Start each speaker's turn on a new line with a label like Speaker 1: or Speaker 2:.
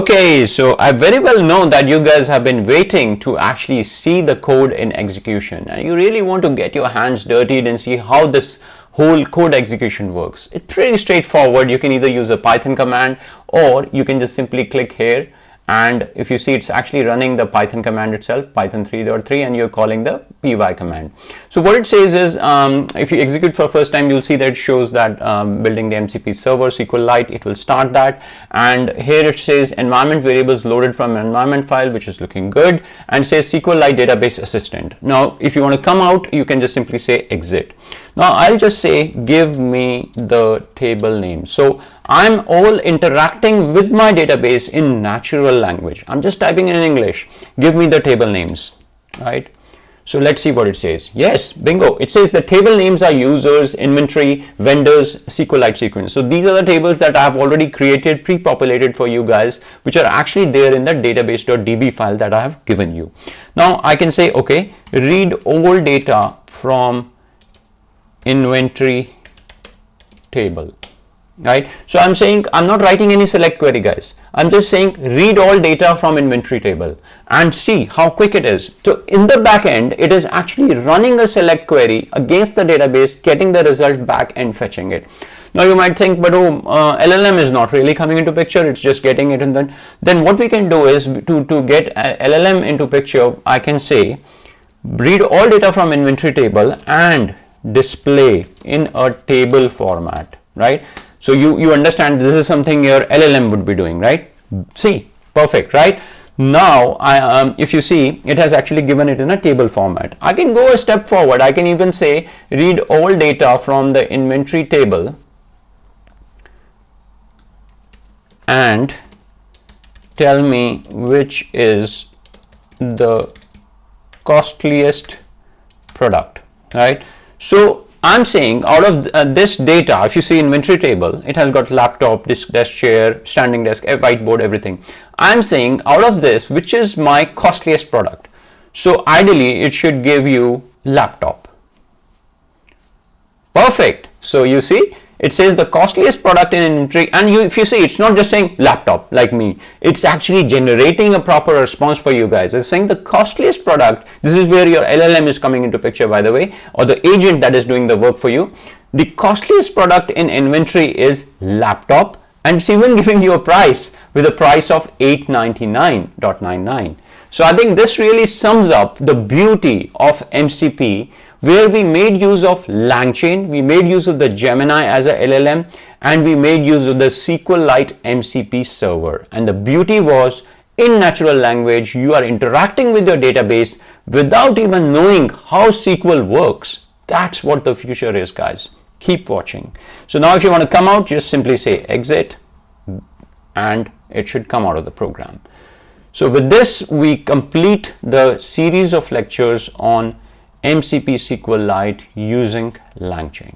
Speaker 1: Okay, so I very well know that you guys have been waiting to actually see the code in execution, and you really want to get your hands dirty and see how this whole code execution works. It's pretty straightforward. You can either use a Python command, or you can just simply click here, and if you see, it's actually running the Python command itself, Python 3.3, and you're calling the py command. So what it says is, if you execute for the first time, you'll see that it shows that building the MCP server SQLite, it will start that, and here it says environment variables loaded from an environment file, which is looking good, and says SQLite database assistant. Now if you want to come out, you can just simply say exit. Now I'll just say give me the table name. So I'm all interacting with my database in natural language. I'm just typing in English, give me the table names, right? So let's see what it says. Yes, bingo. It says the table names are users, inventory, vendors, SQLite sequence. So these are the tables that I have already created, pre-populated for you guys, which are actually there in the database.db file that I have given you. Now I can say, okay, read all data from inventory table. Right, so I'm saying I'm not writing any select query, guys. I'm just saying read all data from inventory table and see how quick it is. So in the back end, it is actually running a select query against the database, getting the result back and fetching it. Now you might think, but LLM is not really coming into picture, it's just getting it. And then what we can do is to get LLM into picture, I can say read all data from inventory table and display in a table format, right? So you understand this is something your LLM would be doing, right? See, perfect, right? Now, if you see, it has actually given it in a table format. I can go a step forward. I can even say read all data from the inventory table and tell me which is the costliest product, right? So I'm saying out of this data, if you see inventory table, it has got laptop, desk chair, standing desk, whiteboard, everything. I'm saying out of this, which is my costliest product? So ideally, it should give you laptop. Perfect. So you see, it says the costliest product in inventory, and if you see, it's not just saying laptop like me, it's actually generating a proper response for you guys. It's saying the costliest product. This is where your LLM is coming into picture, by the way, or the agent that is doing the work for you. The costliest product in inventory is laptop, and it's even giving you a price with a price of $899.99. So I think this really sums up the beauty of MCP, where we made use of LangChain, we made use of the Gemini as a LLM, and we made use of the SQLite MCP server. And the beauty was, in natural language, you are interacting with your database without even knowing how SQL works. That's what the future is, guys. Keep watching. So now if you want to come out, just simply say exit, and it should come out of the program. So with this, we complete the series of lectures on MCP SQLite using LangChain.